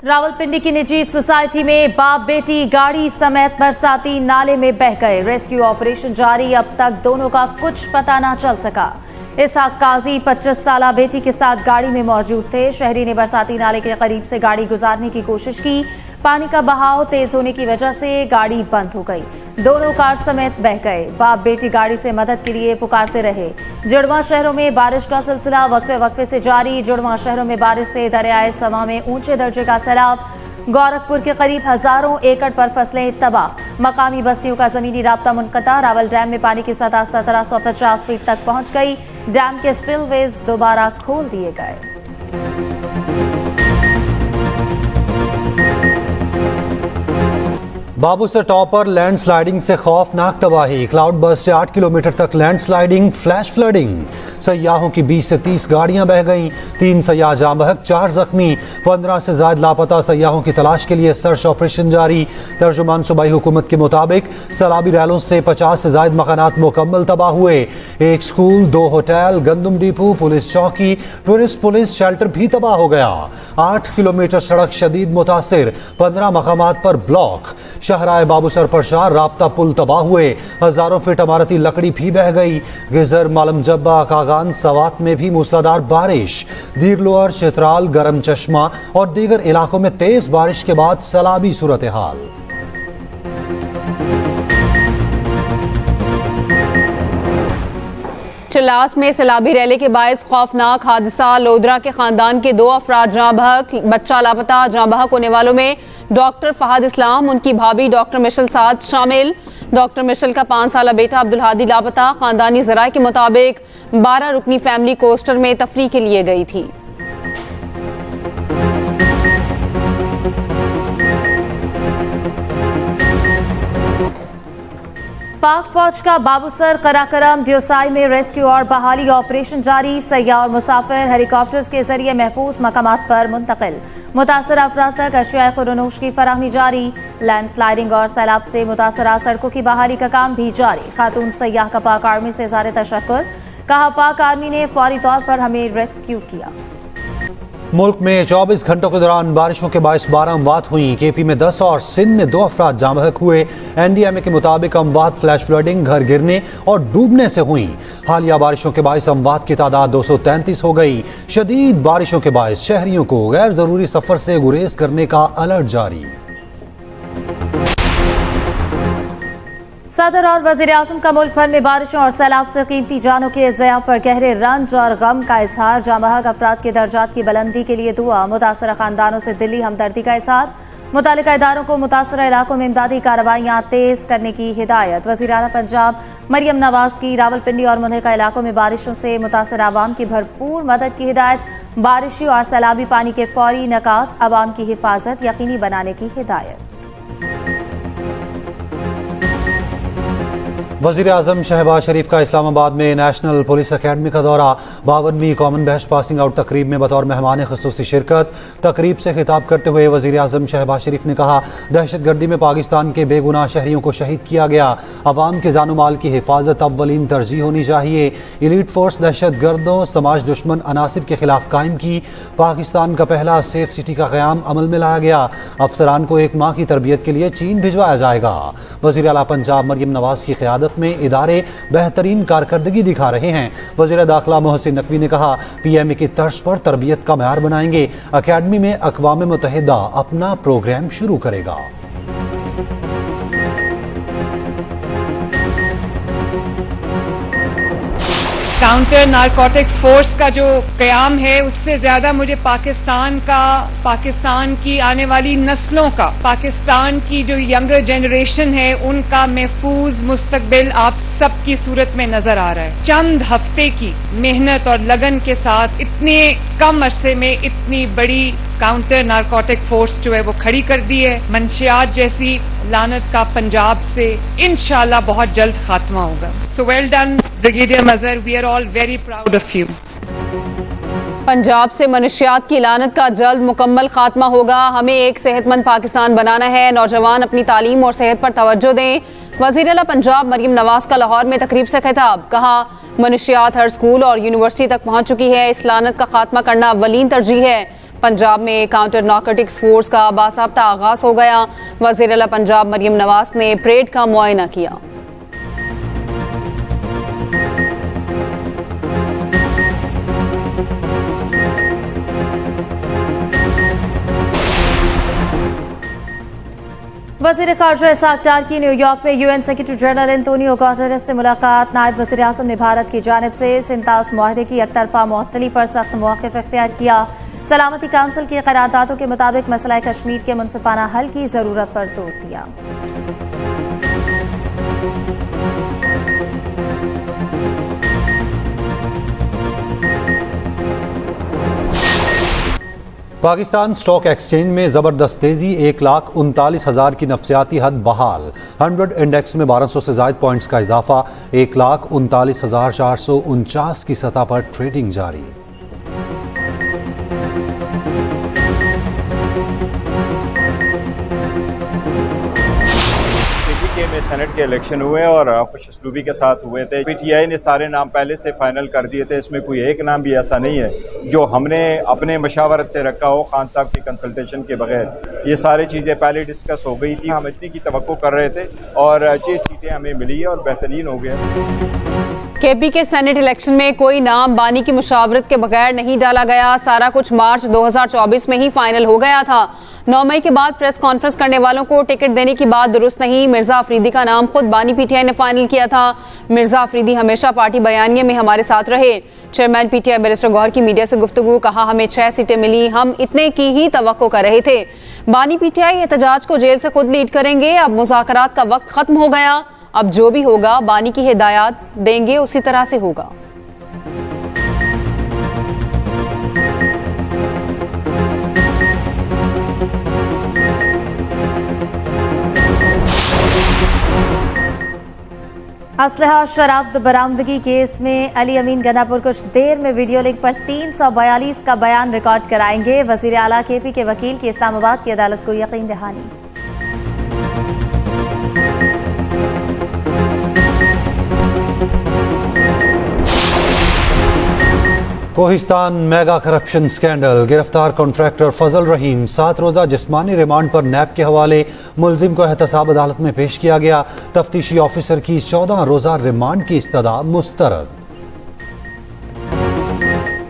रावलपिंडी की निजी सोसाइटी में बाप बेटी गाड़ी समेत बरसाती नाले में बह गए। रेस्क्यू ऑपरेशन जारी, अब तक दोनों का कुछ पता ना चल सका। इसहाक काजी 25 साला बेटी के साथ गाड़ी में मौजूद थे। शहरी ने बरसाती नाले के करीब से गाड़ी गुजारने की कोशिश की। पानी का बहाव तेज होने की वजह से गाड़ी बंद हो गई। दोनों कार समेत बह गए। बाप बेटी गाड़ी से मदद के लिए पुकारते रहे। जुड़वा शहरों में बारिश का सिलसिला वक्फे से जारी। जुड़वा शहरों में बारिश से दरियाए समा में ऊंचे दर्जे का सैलाब। गोरखपुर के करीब हजारों एकड़ पर फसलें तबाह। मकामी बस्तियों का जमीनी राब्ता मुनक़ता। रावल डैम में पानी की सतह 1750 फीट तक पहुंच गई। डैम के स्पिलवेज दोबारा खोल दिए गए। बाबूसर टॉप पर लैंडस्लाइडिंग से खौफनाक तबाही। क्लाउड बर्स्ट से 8 किलोमीटर तक लैंडस्लाइडिंग, फ्लैश फ्लडिंग। सयाहों की 20 से 30 गाड़ियां बह गईं। 3 सयाह जाँ बहक, 4 जख्मी। 15 से ज्यादा लापता सयाहों की तलाश के लिए सर्च ऑपरेशन जारी। तर्जुमान सूबाई हुकूमत के मुताबिक सैलाबी रैलों से 50 से ज्यादा मकानात मुकम्मल तबाह हुए। एक स्कूल, 2 होटल, गंदम डिपो, पुलिस चौकी, टूरिस्ट पुलिस शेल्टर भी तबाह हो गया। 8 किलोमीटर सड़क शदीद मुतासिर, 15 मकामात पर ब्लॉक। शहराए बाबूसर परशार राब्ता पुल तबाह हुए। हजारों फीट इमारती लकड़ी भी बह गई। गिजर, मालम जब्बा, कागान, सवात में भी मूसलाधार बारिश। दीर लोअर, चित्राल, गरम चश्मा और दीगर इलाकों में तेज बारिश के बाद सैलाबी सूरत हाल। चिल्लास में सैलाबी रैली के बायस खौफनाक हादसा। लोधरा के खानदान के 2 अफराद जाँ बहक, बच्चा लापता। जाँ बहक होने वालों में डॉक्टर फहद इस्लाम, उनकी भाभी डॉक्टर मिशल साद शामिल। डॉक्टर मिशल का 5 साला बेटा अब्दुल हादी लापता। खानदानी ज़राए के मुताबिक 12 रुकनी फैमिली कोस्टर में तफरीह के लिए गई थी। पाक फौज का बाबूसर, कराकरम, दियोसाई में रेस्क्यू और बहाली ऑपरेशन जारी। सयाह और मुसाफिर हेलीकॉप्टर्स के जरिए महफूज मकामात पर मुंतकिल। मुतासरा अफराद तक अशिया खुरनोश की फराहमी जारी। लैंडस्लाइडिंग और सैलाब से मुतासरा सड़कों की बहाली का काम भी जारी। खातून सयाह का पाक आर्मी से इज़हार तशक्कुर। कहा, पाक आर्मी ने फौरी तौर पर हमें रेस्क्यू किया। मुल्क में 24 घंटों के दौरान बारिशों के बायस 12 अमवात हुई। केपी में 10 और सिंध में 2 अफराद जाँ बहक हुए। NDMA के मुताबिक अमवात फ्लैश फ्लडिंग, घर गिरने और डूबने से हुई। हालिया बारिशों के बायस अमवात की तादाद 233 हो गई। शदीद बारिशों के बायस शहरियों को गैर जरूरी सफर से गुरेज करने का अलर्ट जारी। सदर और वजीर आजम का मुल्क भर में बारिशों और सैलाब से कीमती जानों के ज़िया पर गहरे रंज और गम का इजहार। जाँ बहक अफराद के दर्जात की बुलंदी के लिए दुआ। मुतासरा खानदानों से दिली हमदर्दी का इजहार। मुतालिका इदारों को मुतासरा इलाकों में इमदादी कार्रवाइयाँ तेज करने की हिदायत। वज़ीर आला पंजाब मरियम नवाज की रावलपिंडी और मुल्हिका इलाकों में बारिशों से मुतासरा आवाम की भरपूर मदद की हिदायत। बारिशी और सैलाबी पानी के फौरी निकास, आवाम की हिफाजत यकीनी बनाने की हिदायत। वज़ीर आज़म शहबाज शरीफ का इस्लामाबाद में नेशनल पुलिस अकेडमी का दौरा। 52वीं कॉमन बेस्ट पासिंग आउट तकरीब में बतौर मेहमान ख़ुसूसी शिरकत। तकरीब से खिताब करते हुए वज़ीर आज़म शहबाज शरीफ ने कहा, दहशत गर्दी में पाकिस्तान के बेगुनाह शहरियों को शहीद किया गया। अवाम के जानो माल की हिफाजत अव्वलीन तरजीह होनी चाहिए। इलीट फोर्स दहशत गर्दों, समाज दुश्मन अनासिर के खिलाफ कायम की। पाकिस्तान का पहला सेफ सिटी का क़याम अमल में लाया गया। अफसरान को 1 माह की तरबियत के लिए चीन भिजवाया जाएगा। वज़ीर आला पंजाब मरियम नवाज की क़यादत में इदारे बेहतरीन कारकर्दगी दिखा रहे हैं। वज़ीर दाखिला मोहसिन नकवी ने कहा, PMA की तर्ज पर तरबियत का मयार बनाएंगे। अकेडमी में अक़वाम मुत्तहिदा अपना प्रोग्राम शुरू करेगा। काउंटर नारकोटिक्स फोर्स का जो क़याम है, उससे ज्यादा मुझे पाकिस्तान की आने वाली नस्लों का, पाकिस्तान की जो यंगर जनरेशन है, उनका महफूज मुस्तकबिल आप सबकी सूरत में नजर आ रहा है। चंद हफ्ते की मेहनत और लगन के साथ इतने कम अरसे में इतनी बड़ी काउंटर नारकोटिक फोर्स जो है वो खड़ी कर दी है। मंशियात जैसी लानत का पंजाब से इंशाल्लाह बहुत जल्द खात्मा होगा। So well done brigadier Mazhar, we are all very proud of you. Punjab से मनशियात की लानत का जल्द मुकम्मल खात्मा होगा। हमें एक सेहतमंद पाकिस्तान बनाना है। नौजवान अपनी तालीम और सेहत पर तवज्जो दें। वज़ीर आला पंजाब मरियम नवाज का लाहौर में तकरीब से खिताब। कहा, मनशियात हर स्कूल और यूनिवर्सिटी तक पहुँच चुकी है। इस लानत का खात्मा करना अव्वलीन तरजीह है। पंजाब में काउंटर नारकोटिक्स फोर्स का बासाब्ता आगाज हो गया। वज़ीर आला पंजाब मरियम नवाज ने परेड का मुआयना किया। वज़ीर ख़ारजा इसाक डार की न्यूयॉर्क में UN secretary general Antonio Guterres से मुलाकात। नायब वज़ीर आज़म ने भारत की जानिब से सिंतास मुआहदे की एकतरफा मुअत्तली पर सख्त मौक़िफ़ इख्तियार किया। सलामती काउंसिल की करारदादों के मुताबिक मसला कश्मीर के मुनसिफाना हल की ज़रूरत पर जोर दिया। पाकिस्तान स्टॉक एक्सचेंज में जबरदस्त तेजी, 1,39,000 की नफसियाती हद बहाल। 100 इंडेक्स में 1200 से ज्यादा पॉइंट्स का इजाफा, 1,39,449 की सतह पर ट्रेडिंग जारी। में सेनेट के इलेक्शन हुए और खुश असलूबी के साथ हुए थे। पीटीआई ने सारे नाम पहले से फाइनल कर दिए थे, इसमें कोई एक नाम भी ऐसा नहीं है जो हमने अपने मशावरत से रखा हो खान साहब की कंसल्टेशन के बगैर। ये सारी चीज़ें पहले डिस्कस हो गई थी, हम इतनी की तवक्को कर रहे थे और 6 सीटें हमें मिली है और बेहतरीन हो गया। केपी के सेनेट इलेक्शन में कोई नाम बानी की मुशावरत के बगैर नहीं डाला गया। सारा कुछ मार्च 2024 में ही फाइनल हो गया था। 9 मई के बाद प्रेस कॉन्फ्रेंस करने वालों को टिकट देने की बात दुरुस्त नहीं। मिर्जा अफरीदी का नाम खुद बानी पीटीआई ने फाइनल किया था। मिर्जा अफरीदी हमेशा पार्टी बयानिए में हमारे साथ रहे। चेयरमैन पीटीआई बैरिस्टर गौहर की मीडिया से गुफ्तगू, कहा हमें 6 सीटें मिली, हम इतने की ही तवक्को कर रहे थे। बानी पीटीआई एहतजाज को जेल से खुद लीड करेंगे। अब मुज़ाकरात का वक्त खत्म हो गया, अब जो भी होगा बानी की हिदायत देंगे उसी तरह से होगा। असलहा शराब बरामदगी केस में अली अमीन गन्नापुर कुछ देर में वीडियो लिंक पर 342 का बयान रिकॉर्ड कराएंगे। वज़ीर आला केपी के वकील की इस्लामाबाद की अदालत को यकीन दहानी। कोहिस्तान मेगा करप्शन स्कैंडल, गिरफ्तार कॉन्ट्रैक्टर फजल रहीम 7 रोज़ा जिस्मानी रिमांड पर नैब के हवाले। मुलजिम को एहतसाब अदालत में पेश किया गया। तफ्तीशी ऑफिसर की 14 रोज़ा रिमांड की इस्तदा मुस्तरद।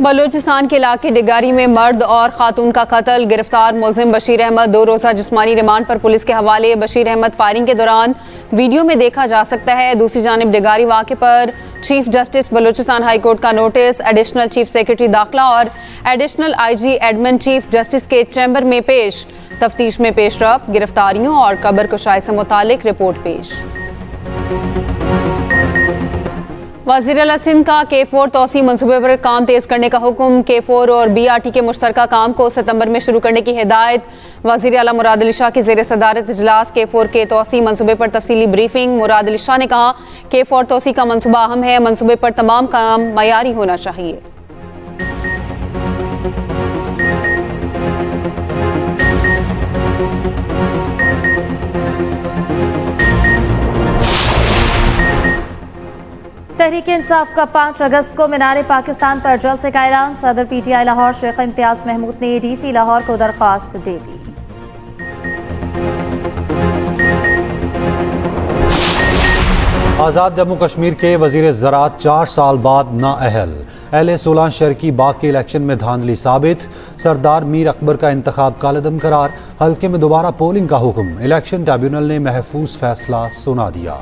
बलूचिस्तान के इलाके डिगारी में मर्द और खातून का कत्ल। गिरफ्तार मुलजिम बशीर अहमद 2 रोज़ा जिस्मानी रिमांड पर पुलिस के हवाले। बशीर अहमद फायरिंग के दौरान वीडियो में देखा जा सकता है। दूसरी जानिब डिगारी वाक़े पर chief justice Balochistan high court का नोटिस एडिशनल चीफ सेक्रेटरी दाखिला और additional IG admin chief justice के चैम्बर में पेश। तफ्तीश में पेशरफ, गिरफ्तारियों और कब्र कुशाई से मुतालिक रिपोर्ट पेश। वज़ीर आला सिंध का K4 तोसी मंसूबे पर काम तेज करने का हुक्म। K4 और BRT के मुश्तरका काम को सितंबर में शुरू करने की हिदायत। वज़ीर आला मुराद अली शाह की ज़ेर सदारत इजलास। K4 के तोसी मंसूबे पर तफसीली ब्रीफिंग। मुराद अली शाह ने कहा K4 तोसी का मंसूबा अहम है, मंसूबे पर तमाम काम मयारी होना चाहिए। तहरीक इंसाफ का 5 अगस्त को मीनार पाकिस्तान पर जलसे का ऐलान। सदर पीटीआई लाहौर शेख इम्तियाज महमूद ने DC लाहौर को दरख्वास्त दे दी। आज़ाद जम्मू कश्मीर के वजीर ज़राअत 4 साल बाद नाअहल। अहले सोलान शहर की बाग के इलेक्शन में धांधली साबित। सरदार मीर अकबर का इंतखाब कालदम करार। हल्के में दोबारा पोलिंग का हुक्म। इलेक्शन ट्रिब्यूनल ने महफूज फैसला सुना दिया।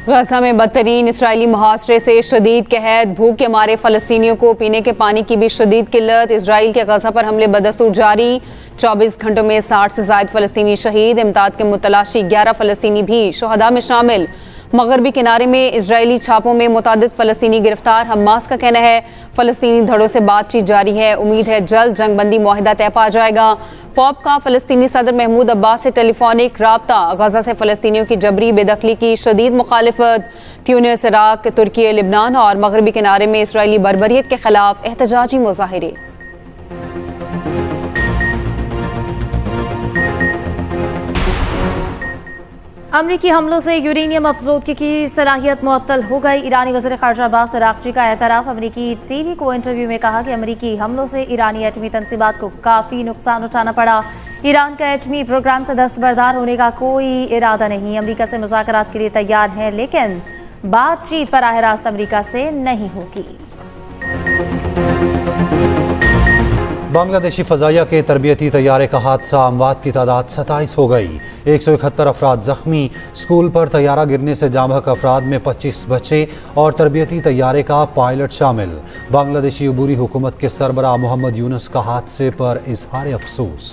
गजा में बदतरीन इसराइली मुहासरे से शदीद कहत। भूख के मारे फलस्तीनियों को पीने के पानी की भी शदीद किल्लत। इसराइल के गजा पर हमले बदस्तूर जारी। 24 घंटों में 60 से ज्यादा फलस्तीनी शहीद। इमदाद के मुतलाशी 11 फलस्तीनी भी शहदा में शामिल। मगरबी किनारे में इजरायली छापों में मुतादिद फलस्तीनी गिरफ्तार। हमास का कहना है फलस्तीनी धड़ों से बातचीत जारी है। उम्मीद है जल्द जंगबंदी मुआहिदा तय पा जाएगा। पॉप का फलस्तीनी सदर महमूद अब्बास से टेलीफोनिक राब्ता। गजा से फलस्तीनियों की जबरी बेदखली की शदीद मुखालिफत। ट्यूनिस, इराक, तुर्की, लिबनान और मगरबी किनारे में इसराइली बर्बरियत के खिलाफ एहतजाजी मुजाहिरे। अमरीकी हमलों से यूरेनियम अफजोदगी की सलाहियत मुअत्तल हो गई। ईरानी वज़ीर ख़ारजा अब्बास अराग़ची का एतराफ़। अमरीकी टीवी को इंटरव्यू में कहा कि अमरीकी हमलों से ईरानी एटमी तंसीबात को काफ़ी नुकसान उठाना पड़ा। ईरान का एटमी प्रोग्राम से दस्तबरदार होने का कोई इरादा नहीं। अमरीका से मुज़ाकरात के लिए तैयार हैं, लेकिन बातचीत बराह रास्त अमरीका से नहीं होगी। बांग्लादेशी फ़ज़ाइया के तरबियती तैयारे का हादसा, अमवात की तादाद 27 हो गई। 171 अफराद जख्मी। स्कूल पर तैयारा गिरने से जाम बहक अफराद में 25 बच्चे और तरबियती तैयारे का पायलट शामिल। बांग्लादेशी अबूरी हुकूमत के सरबराह मोहम्मद यूनुस का हादसे पर इजहार अफसोस।